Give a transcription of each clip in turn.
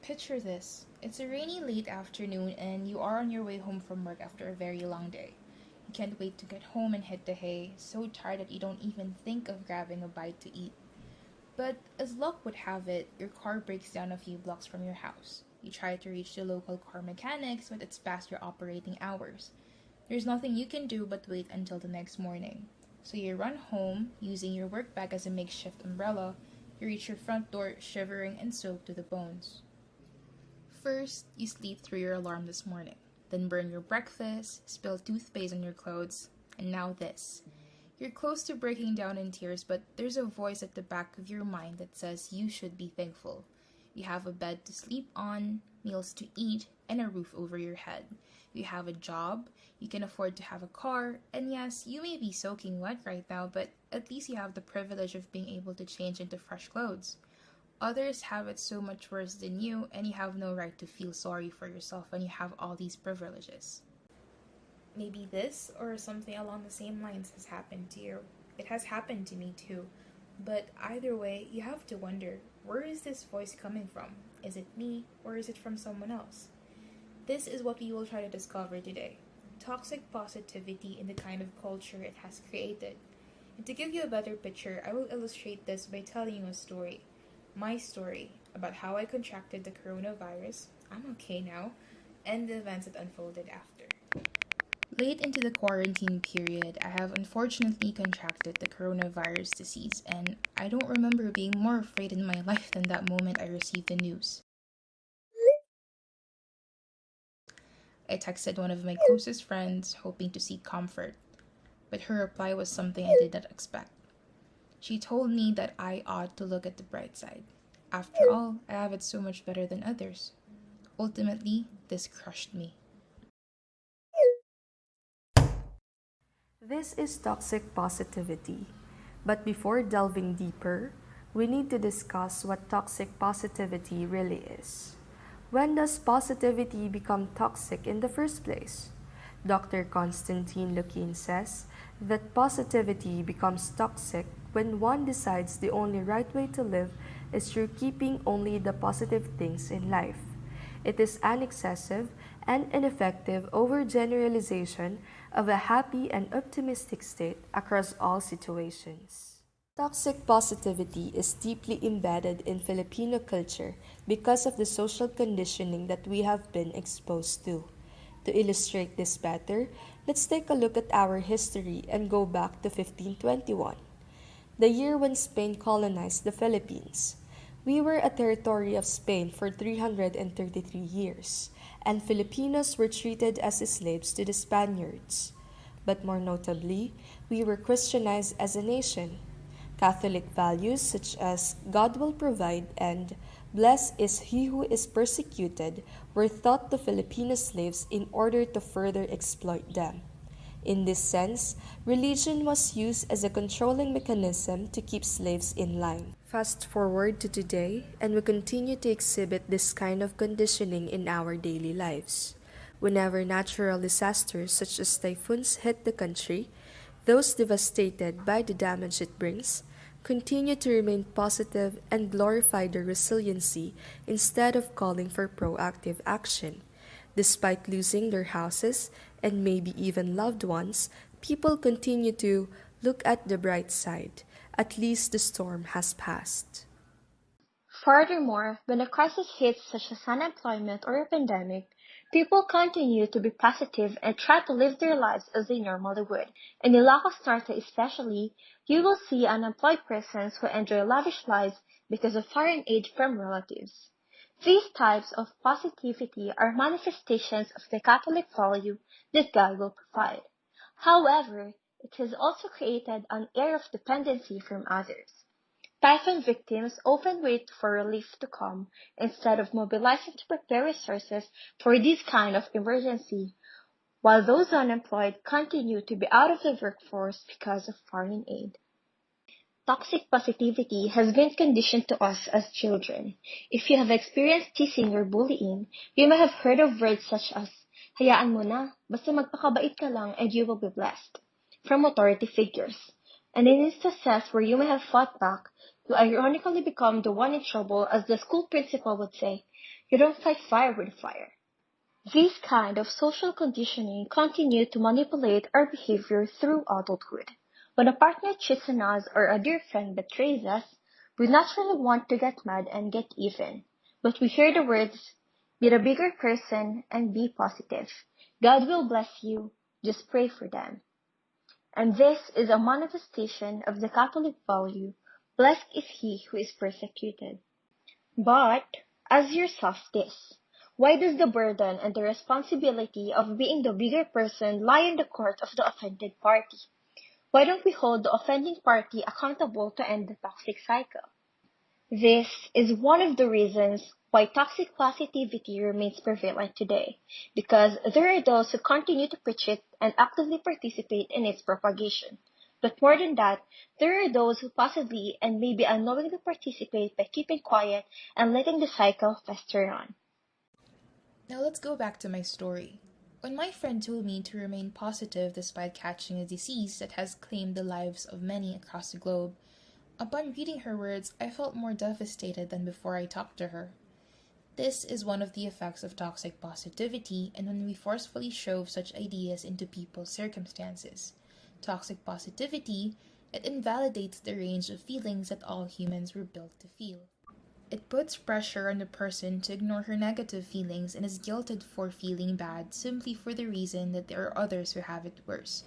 Picture this. It's a rainy late afternoon and you are on your way home from work after a very long day. You can't wait to get home and hit the hay, so tired that you don't even think of grabbing a bite to eat. But as luck would have it, your car breaks down a few blocks from your house. You try to reach the local car mechanics, but it's past your operating hours. There's nothing you can do but wait until the next morning. So you run home, using your work bag as a makeshift umbrella. You reach your front door shivering and soaked to the bones. First, you sleep through your alarm this morning, then burn your breakfast, spill toothpaste on your clothes, and now this. You're close to breaking down in tears, but there's a voice at the back of your mind that says you should be thankful. You have a bed to sleep on, meals to eat, and a roof over your head. You have a job, you can afford to have a car, and yes, you may be soaking wet right now, but at least you have the privilege of being able to change into fresh clothes. Others have it so much worse than you, and you have no right to feel sorry for yourself when you have all these privileges. Maybe this or something along the same lines has happened to you. It has happened to me too. But either way, you have to wonder, where is this voice coming from? Is it me or is it from someone else? This is what we will try to discover today. Toxic positivity in the kind of culture it has created. And to give you a better picture, I will illustrate this by telling you a story. My story about how I contracted the coronavirus, I'm okay now, and the events that unfolded after. Late into the quarantine period, I have unfortunately contracted the coronavirus disease, and I don't remember being more afraid in my life than that moment I received the news. I texted one of my closest friends, hoping to seek comfort, but her reply was something I did not expect. She told me that I ought to look at the bright side. After all, I have it so much better than others. Ultimately, this crushed me. This is toxic positivity. But before delving deeper, we need to discuss what toxic positivity really is. When does positivity become toxic in the first place? Dr. Konstantin Lukin says that positivity becomes toxic when one decides the only right way to live is through keeping only the positive things in life. It is an excessive and ineffective overgeneralization of a happy and optimistic state across all situations. Toxic positivity is deeply embedded in Filipino culture because of the social conditioning that we have been exposed to. To illustrate this better, let's take a look at our history and go back to 1521, the year when Spain colonized the Philippines. We were a territory of Spain for 333 years, and Filipinos were treated as slaves to the Spaniards. But more notably, we were Christianized as a nation. Catholic values such as God will provide and blessed is he who is persecuted were taught to Filipino slaves in order to further exploit them. In this sense, religion was used as a controlling mechanism to keep slaves in line. Fast forward to today, and we continue to exhibit this kind of conditioning in our daily lives. Whenever natural disasters such as typhoons hit the country, those devastated by the damage it brings continue to remain positive and glorify their resiliency instead of calling for proactive action. Despite losing their houses and maybe even loved ones, people continue to look at the bright side. At least the storm has passed. Furthermore, when a crisis hits such as unemployment or a pandemic, people continue to be positive and try to live their lives as they normally would. In Ilocos Norte especially, you will see unemployed persons who enjoy lavish lives because of foreign aid from relatives. These types of positivity are manifestations of the Catholic value that God will provide. However, it has also created an air of dependency from others. Typhoon victims often wait for relief to come instead of mobilizing to prepare resources for this kind of emergency, while those unemployed continue to be out of the workforce because of foreign aid. Toxic positivity has been conditioned to us as children. If you have experienced teasing or bullying, you may have heard of words such as, hayaan mo na, basta magpakabait ka lang and you will be blessed, from authority figures. And in instances where you may have fought back, you ironically become the one in trouble as the school principal would say, You don't fight fire with fire. This kind of social conditioning continue to manipulate our behavior through adulthood. When a partner cheats on us or a dear friend betrays us, we naturally want to get mad and get even. But we hear the words, be the bigger person and be positive. God will bless you, just pray for them. And this is a manifestation of the Catholic value, blessed is he who is persecuted. But, ask yourself this, why does the burden and the responsibility of being the bigger person lie in the court of the offended party? Why don't we hold the offending party accountable to end the toxic cycle? This is one of the reasons why toxic positivity remains prevalent today, because there are those who continue to preach it and actively participate in its propagation. But more than that, there are those who possibly and maybe unknowingly participate by keeping quiet and letting the cycle fester on. Now let's go back to my story. When my friend told me to remain positive despite catching a disease that has claimed the lives of many across the globe, upon reading her words, I felt more devastated than before I talked to her. This is one of the effects of toxic positivity, and when we forcefully shove such ideas into people's circumstances. Toxic positivity, it invalidates the range of feelings that all humans were built to feel. It puts pressure on the person to ignore her negative feelings and is guilted for feeling bad simply for the reason that there are others who have it worse.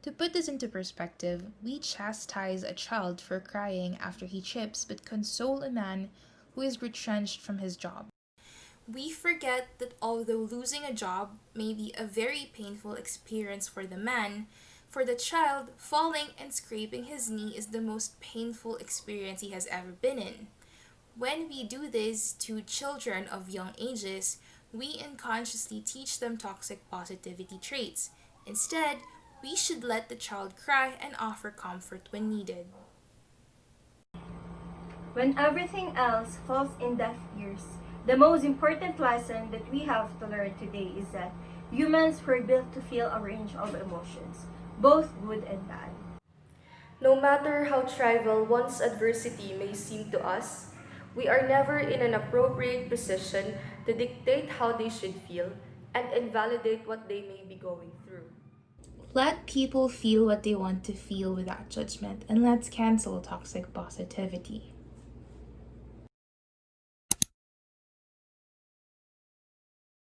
To put this into perspective, we chastise a child for crying after he chips but console a man who is retrenched from his job. We forget that although losing a job may be a very painful experience for the man, for the child, falling and scraping his knee is the most painful experience he has ever been in. When we do this to children of young ages, we unconsciously teach them toxic positivity traits. Instead, we should let the child cry and offer comfort when needed. When everything else falls in deaf ears, the most important lesson that we have to learn today is that humans were built to feel a range of emotions, both good and bad. No matter how trivial one's adversity may seem to us, we are never in an appropriate position to dictate how they should feel and invalidate what they may be going through. Let people feel what they want to feel without judgment, and let's cancel toxic positivity.